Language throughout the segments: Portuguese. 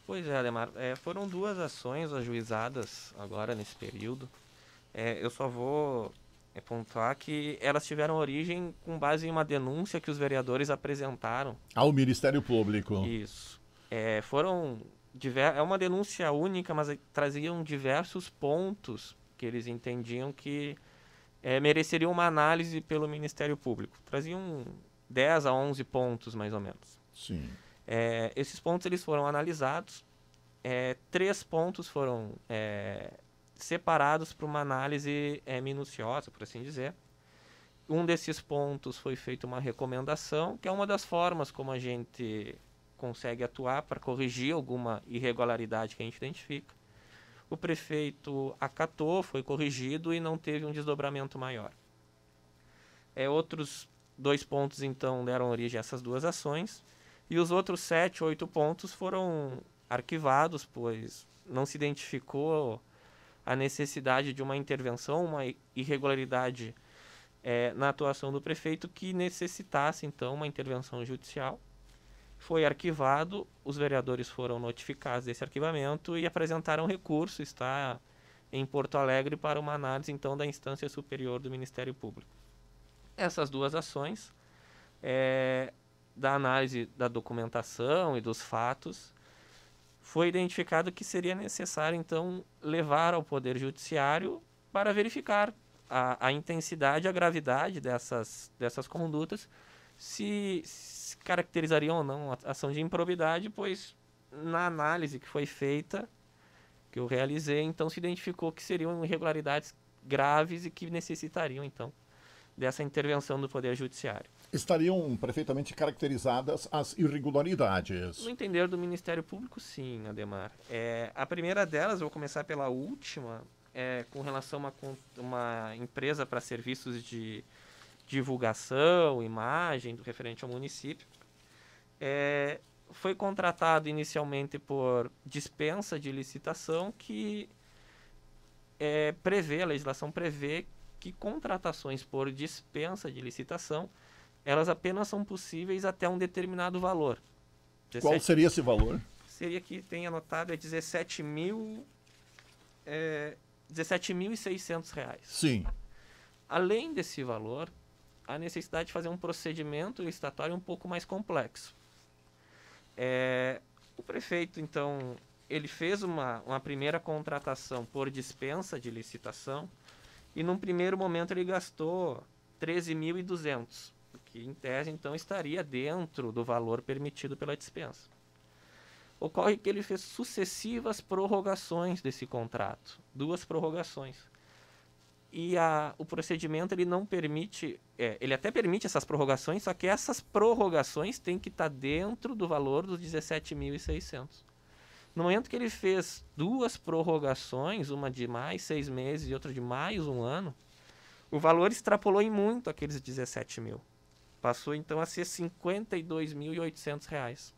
Pois é, Ademar, foram duas ações ajuizadas agora nesse período. Eu só vou pontuar que elas tiveram origem com base em uma denúncia que os vereadores apresentaram. Ao Ministério Público. Isso. É uma denúncia única, mas traziam diversos pontos que eles entendiam que mereceriam uma análise pelo Ministério Público. Traziam 10 a 11 pontos, mais ou menos. Sim. Esses pontos eles foram analisados. Três pontos foram separados para uma análise minuciosa, por assim dizer. Um desses pontos foi feita uma recomendação, que é uma das formas como a gente consegue atuar para corrigir alguma irregularidade que a gente identifica. O prefeito acatou, foi corrigido e não teve um desdobramento maior. Outros dois pontos, então, deram origem a essas duas ações. E os outros 7, 8 pontos foram arquivados, pois não se identificou a necessidade de uma intervenção, uma irregularidade na atuação do prefeito que necessitasse, então, uma intervenção judicial. Foi arquivado, os vereadores foram notificados desse arquivamento e apresentaram recurso, está em Porto Alegre para uma análise, então, da instância superior do Ministério Público. Essas duas ações, da análise da documentação e dos fatos, foi identificado que seria necessário, então, levar ao Poder Judiciário para verificar a intensidade e a gravidade dessas condutas, se caracterizariam ou não a ação de improbidade, pois na análise que foi feita, que eu realizei, então se identificou que seriam irregularidades graves e que necessitariam, então, dessa intervenção do Poder Judiciário. Estariam perfeitamente caracterizadas as irregularidades. No entender do Ministério Público, sim, Ademar. A primeira delas, eu vou começar pela última, com relação a uma empresa para serviços de divulgação, imagem, do referente ao município. Foi contratado inicialmente por dispensa de licitação que a legislação prevê que contratações por dispensa de licitação, elas apenas são possíveis até um determinado valor. Qual seria esse valor? Seria que tem anotado R$17.600. Sim. Além desse valor, a necessidade de fazer um procedimento licitatório um pouco mais complexo. O prefeito, então, ele fez uma primeira contratação por dispensa de licitação e, num primeiro momento, ele gastou 13.200, que, em tese, então, estaria dentro do valor permitido pela dispensa. Ocorre que ele fez sucessivas prorrogações desse contrato, 2 prorrogações. E o procedimento ele não permite, ele até permite essas prorrogações, só que essas prorrogações têm que estar dentro do valor dos 17.600. No momento que ele fez 2 prorrogações, uma de mais 6 meses e outra de mais 1 ano, o valor extrapolou em muito aqueles 17 mil. Passou então a ser R$52.800.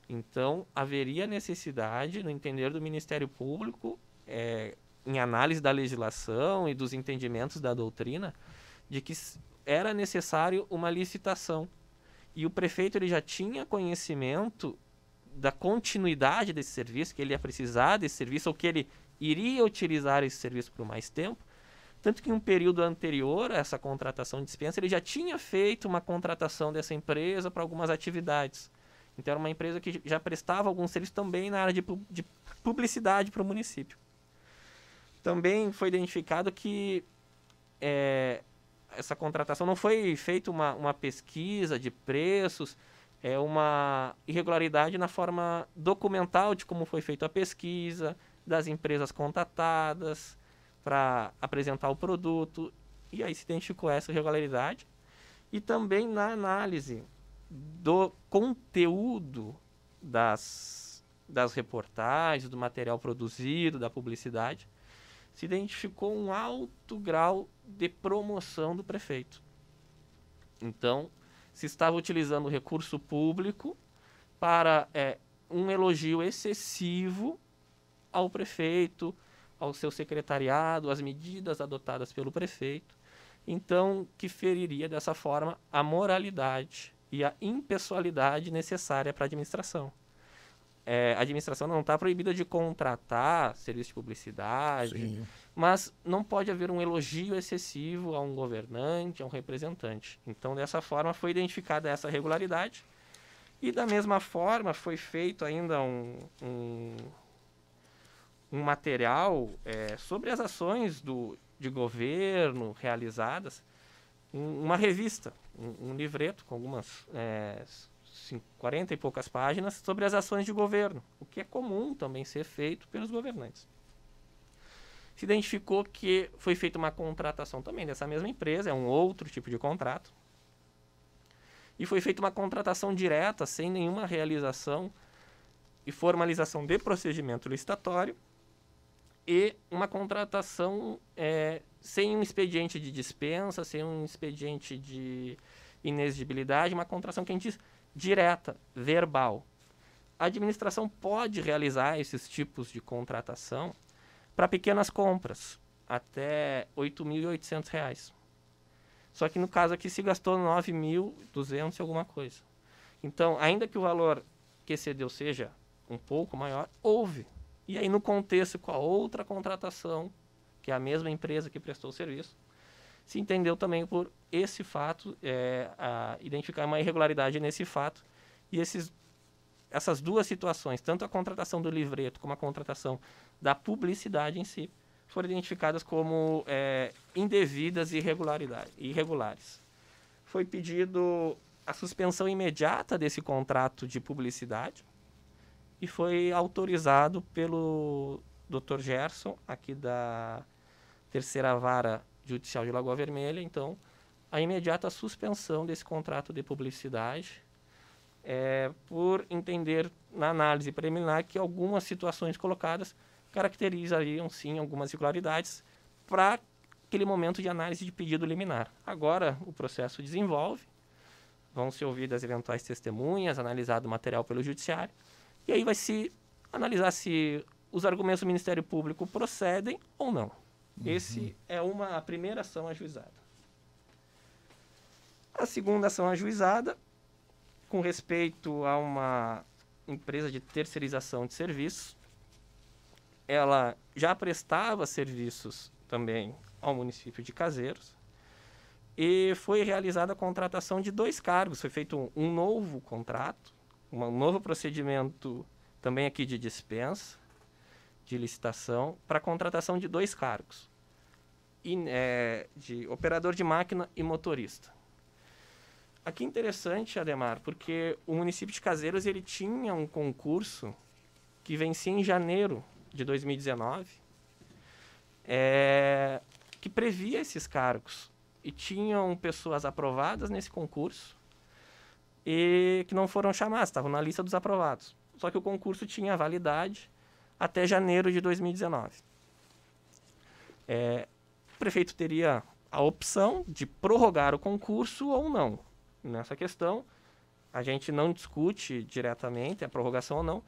Então, haveria necessidade, no entender do Ministério Público, em análise da legislação e dos entendimentos da doutrina, de que era necessário uma licitação. E o prefeito ele já tinha conhecimento da continuidade desse serviço, que ele ia precisar desse serviço, ou que ele iria utilizar esse serviço por mais tempo. Tanto que em um período anterior a essa contratação de dispensa, ele já tinha feito uma contratação dessa empresa para algumas atividades. Então, era uma empresa que já prestava alguns serviços também na área de publicidade para o município. Também foi identificado que essa contratação não foi feita uma pesquisa de preços, uma irregularidade na forma documental de como foi feita a pesquisa, das empresas contatadas para apresentar o produto, e aí se identificou essa irregularidade. E também na análise do conteúdo das reportagens, do material produzido, da publicidade, se identificou um alto grau de promoção do prefeito. Então, se estava utilizando o recurso público para um elogio excessivo ao prefeito, ao seu secretariado, às medidas adotadas pelo prefeito, então que feriria dessa forma a moralidade e a impessoalidade necessária para a administração. a administração não está proibida de contratar serviço de publicidade, Sim. mas não pode haver um elogio excessivo a um governante, a um representante. Então, dessa forma, foi identificada essa irregularidade e, da mesma forma, foi feito ainda um material sobre as ações de governo realizadas, uma revista, um livreto com algumas 40 e poucas páginas sobre as ações de governo, o que é comum também ser feito pelos governantes. Se identificou que foi feita uma contratação também dessa mesma empresa, é um outro tipo de contrato, e foi feita uma contratação direta, sem nenhuma realização e formalização de procedimento licitatório, e uma contratação sem um expediente de dispensa, sem um expediente de inexigibilidade, uma contratação que a gente diz direta, verbal. A administração pode realizar esses tipos de contratação para pequenas compras, até R$ 8.800. Só que no caso aqui se gastou 9.200 e alguma coisa. Então, ainda que o valor que excedeu seja um pouco maior, houve. E aí, no contexto com a outra contratação, que é a mesma empresa que prestou o serviço, se entendeu também por esse fato, identificar uma irregularidade nesse fato. E essas duas situações, tanto a contratação do livreto como a contratação da publicidade em si, foram identificadas como indevidas e irregulares. Foi pedido a suspensão imediata desse contrato de publicidade, e foi autorizado pelo Dr. Gerson, aqui da Terceira Vara Judicial de Lagoa Vermelha, então, a imediata suspensão desse contrato de publicidade, por entender na análise preliminar que algumas situações colocadas caracterizariam, sim, algumas irregularidades para aquele momento de análise de pedido liminar. Agora, o processo desenvolve, vão ser ouvidas eventuais testemunhas, analisado o material pelo Judiciário, e aí vai se analisar se os argumentos do Ministério Público procedem ou não. Esse é a primeira ação ajuizada. A segunda ação ajuizada, com respeito a uma empresa de terceirização de serviços, ela já prestava serviços também ao município de Caseiros e foi realizada a contratação de 2 cargos. Foi feito um novo contrato, um novo procedimento também aqui de dispensa, de licitação, para a contratação de 2 cargos, de operador de máquina e motorista. Aqui é interessante, Ademar, porque o município de Caseiros ele tinha um concurso que vencia em janeiro de 2019, que previa esses cargos. E tinham pessoas aprovadas nesse concurso e que não foram chamadas, estavam na lista dos aprovados. Só que o concurso tinha validade até janeiro de 2019. O prefeito teria a opção de prorrogar o concurso ou não. Nessa questão, a gente não discute diretamente a prorrogação ou não,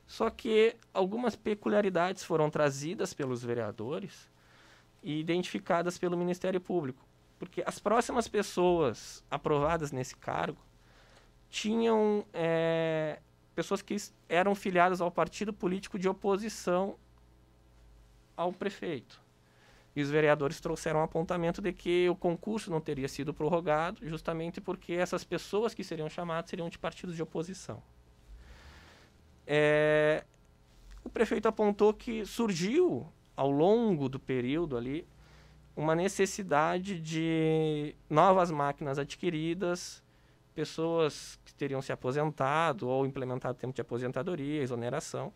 só que algumas peculiaridades foram trazidas pelos vereadores e identificadas pelo Ministério Público, porque as próximas pessoas aprovadas nesse cargo tinham pessoas que eram filiadas ao partido político de oposição ao prefeito. E os vereadores trouxeram um apontamento de que o concurso não teria sido prorrogado, justamente porque essas pessoas que seriam chamadas seriam de partidos de oposição. O prefeito apontou que surgiu, ao longo do período ali, uma necessidade de novas máquinas adquiridas, pessoas que teriam se aposentado ou implementado tempo de aposentadoria, exoneração.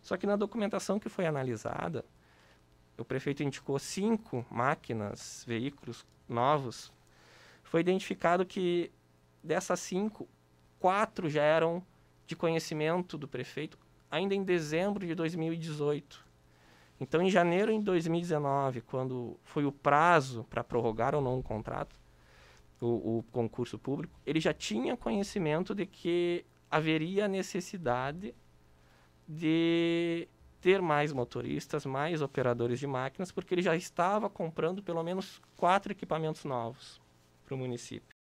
Só que na documentação que foi analisada, o prefeito indicou 5 máquinas, veículos novos. Foi identificado que dessas 5, 4 já eram de conhecimento do prefeito ainda em dezembro de 2018. Então, em janeiro de 2019, quando foi o prazo para prorrogar ou não o contrato, o concurso público, ele já tinha conhecimento de que haveria necessidade de ter mais motoristas, mais operadores de máquinas, porque ele já estava comprando pelo menos 4 equipamentos novos para o município.